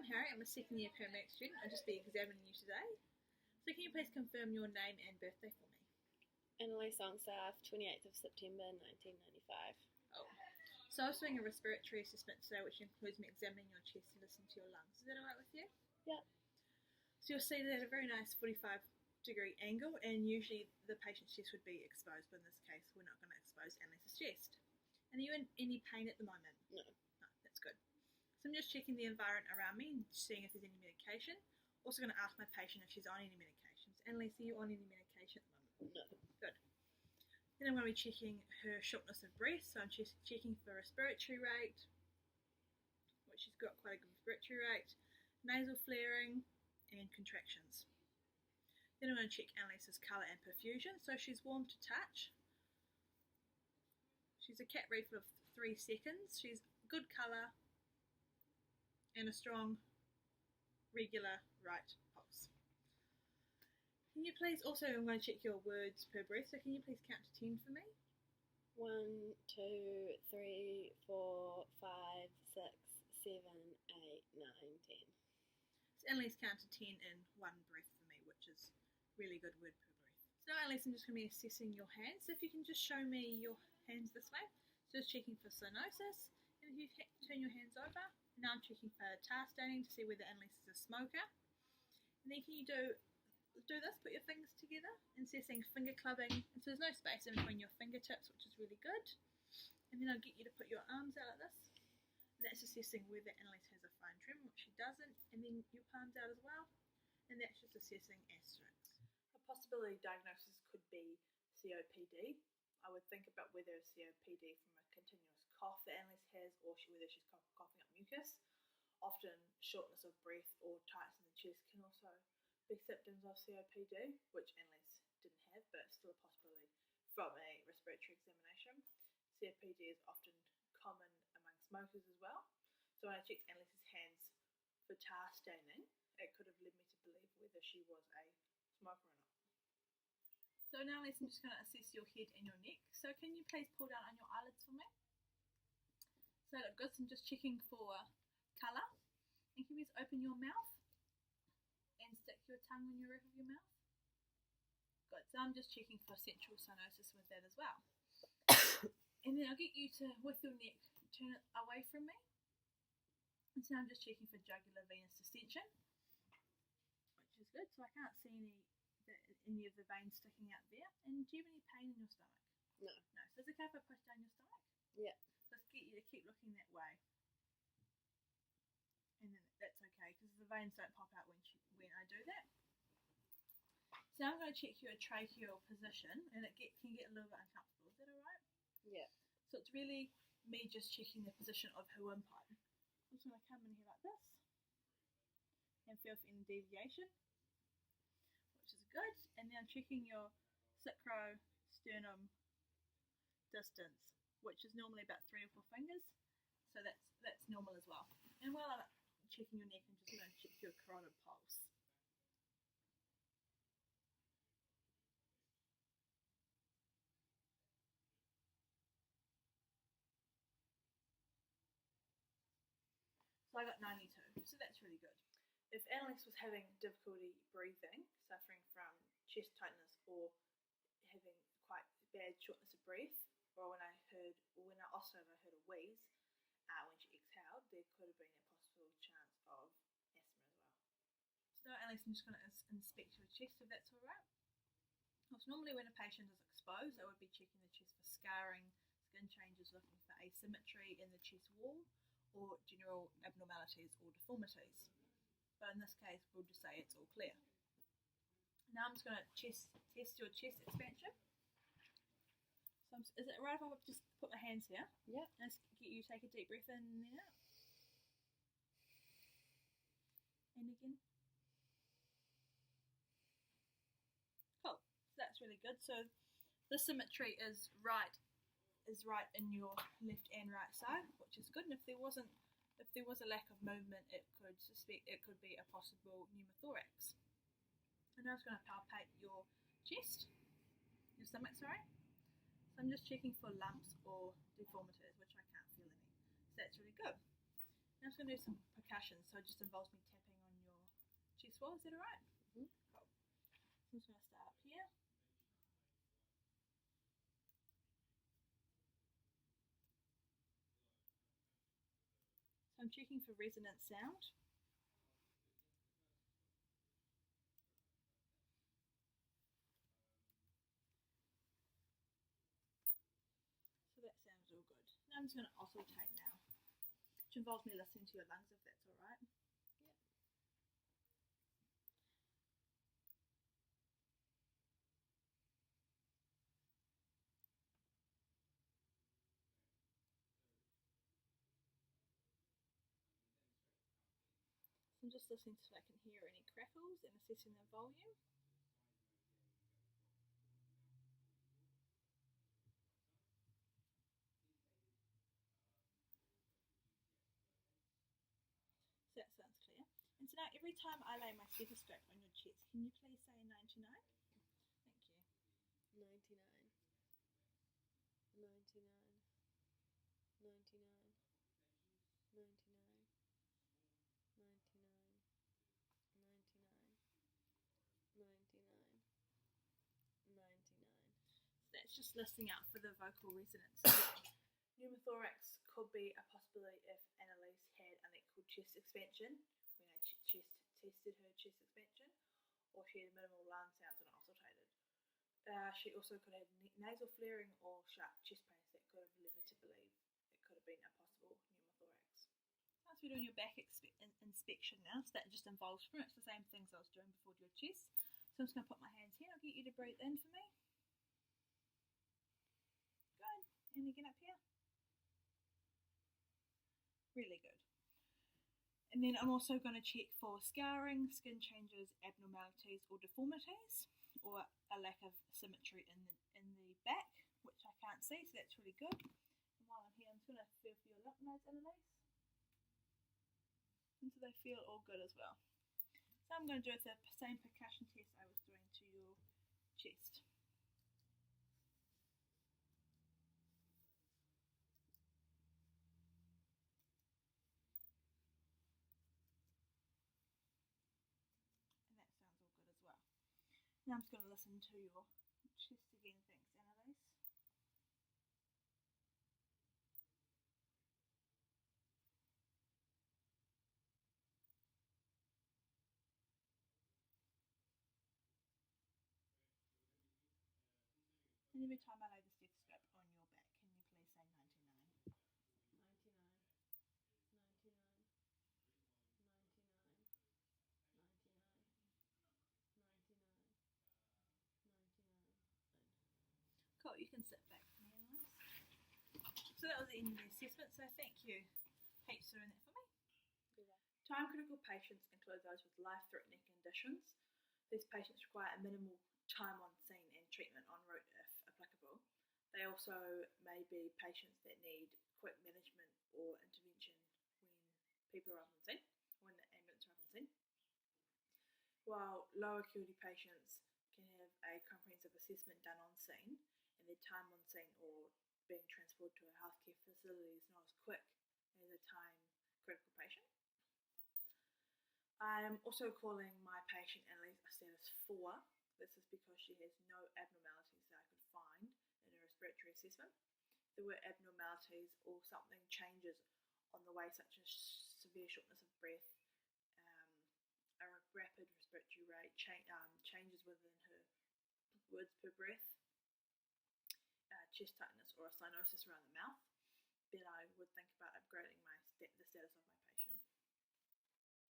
I'm Harry. I'm a second year paramedic student. I'll just be examining you today. So can you please confirm your name and birthday for me? Osce Phca, 28th of September 1995. Oh. So I was doing a respiratory assessment today, which includes me examining your chest and listening to your lungs. Is that alright with you? Yeah. So you'll see that at a very nice 45-degree angle, and usually the patient's chest would be exposed, but in this case we're not going to expose Annalie's chest. And are you in any pain at the moment? No. No, that's good. So I'm just checking the environment around me and seeing if there's any medication. Also going to ask my patient if she's on any medications. Annalise, are you on any medication at the moment? No. Good. Then I'm going to be checking her shortness of breath. So I'm checking for respiratory rate, which she's got quite a good respiratory rate, nasal flaring, and contractions. Then I'm going to check Annalise's colour and perfusion. So she's warm to touch. She's a cat reef of 3 seconds. She's good colour and a strong, regular right pulse. Can you please also, I'm going to check your words per breath, so can you please count to 10 for me? 1, 2, 3, 4, 5, 6, 7, 8, 9, 10. So Annalise count to 10 in one breath for me, which is really good word per breath. So now Annalise, I'm just going to be assessing your hands. So if you can just show me your hands this way. So just checking for cyanosis. And if you turn your hands over, now I'm checking for tar staining to see whether Annalise is a smoker. And then can you do this, put your fingers together, and assessing finger clubbing. And so there's no space in between your fingertips, which is really good. And then I'll get you to put your arms out like this. And that's assessing whether Annalise has a fine tremor, which she doesn't. And then your palms out as well. And that's just assessing asterisks. A possibility diagnosis could be COPD. I would think about whether it's COPD from a continuous cough that Annalise has, or whether she's coughing up mucus. Often shortness of breath or tightness in the chest can also be symptoms of COPD, which Annalise didn't have, but still a possibility from a respiratory examination. COPD is often common among smokers as well. So when I checked Annalise's hands for tar staining, it could have led me to believe whether she was a smoker or not. So now I'm just going to assess your head and your neck. So can you please pull down on your eyelids for me? So look good, so I'm just checking for colour. And can you just open your mouth and stick your tongue on your roof of your mouth? Good, so I'm just checking for central cyanosis with that as well. And then I'll get you to, with your neck, turn it away from me. And so I'm just checking for jugular venous distension, which is good, so I can't see any of the veins sticking out there. And do you have any pain in your stomach? No. No. So is it okay if I push down your stomach? Yeah. Let's get you to keep looking that way. And then that's okay, because the veins don't pop out when I do that. So I'm going to check your tracheal position, and it can get a little bit uncomfortable. Is that alright? Yeah. So it's really me just checking the position of her windpipe. I'm just going to come in here like this and feel for any deviation, which is good. And then I'm checking your sacro-sternum distance, which is normally about 3 or 4 fingers. So that's normal as well. And while I'm checking your neck, I'm just going to check your carotid pulse. So I got 92, so that's really good. If Annalise was having difficulty breathing, suffering from chest tightness, or having quite bad shortness of breath, or when I also heard a wheeze when she exhaled, there could have been a possible chance of asthma as well. So now Annalise, I'm just going to inspect your chest if that's alright. So normally when a patient is exposed, I would be checking the chest for scarring, skin changes, looking for asymmetry in the chest wall, or general abnormalities or deformities. But in this case, we'll just say it's all clear. Now I'm just going to test your chest expansion. So is it right if I just put my hands here? Yeah. And just get you to take a deep breath in and then out. And again. Cool. So that's really good. So the symmetry is right in your left and right side, which is good. And if there was a lack of movement, it could be a possible pneumothorax. And now I'm just going to palpate your chest, your stomach, sorry. So I'm just checking for lumps or deformities, which I can't feel any. So that's really good. Now I'm just going to do some percussion, so it just involves me tapping on your chest wall. Is that alright? Mhm. Cool. So I'm just going to start up here. So I'm checking for resonant sound. So that sounds all good. Now I'm just going to auscultate now, which involves me listening to your lungs, if that's alright. Yep. So I'm just listening so I can hear any crackles and assessing the volume. So that sounds clear. And so now every time I lay my stethoscope on your chest, can you please say 99? Thank you. 99, 99, 99, 99, 99, 99, 99, 99. So that's just listing out for the vocal resonance. Pneumothorax could be a possibility if Annalise had unequal chest expansion when I tested her chest expansion, or she had minimal lung sounds when I auscultated. She also could have nasal flaring or sharp chest pains that could have led me to believe it could have been a possible pneumothorax. Once we're doing your back inspection now, so that just involves pretty much the same things I was doing before your chest. So I'm just going to put my hands here. I'll get you to breathe in for me. Good. And again up here. Really good. And then I'm also going to check for scarring, skin changes, abnormalities or deformities, or a lack of symmetry in the back, which I can't see, so that's really good. And while I'm here, I'm just going to feel for your lymph nodes, Annalise. And so they feel all good as well. So I'm going to do the same percussion test I was doing to your chest. And that sounds all good as well. Now I'm just going to listen to your chest again. Thanks, Annalise. And every time I lay the stethoscope on your back, can you please say 99? 99, 99, 99, 99, 99, 99. Cool, you can sit back for me, Annalise. So that was the end of the assessment, so thank you heaps for doing that for me. Good luck. Time critical patients include those with life-threatening conditions. These patients require a minimal time on scene and treatment en route if applicable. They also may be patients that need quick management or intervention when people arrive on scene, when the ambulance arrives on scene. While low acuity patients can have a comprehensive assessment done on scene, and their time on scene or being transported to a healthcare facility is not as quick as a time critical patient. I'm also calling my patient Annalise a status 4. This is because she has no abnormalities that I could find in a respiratory assessment. There were abnormalities or something changes on the way, such as severe shortness of breath, a rapid respiratory rate, changes within her words per breath, chest tightness, or a cyanosis around the mouth, then I would think about upgrading the status of my patient.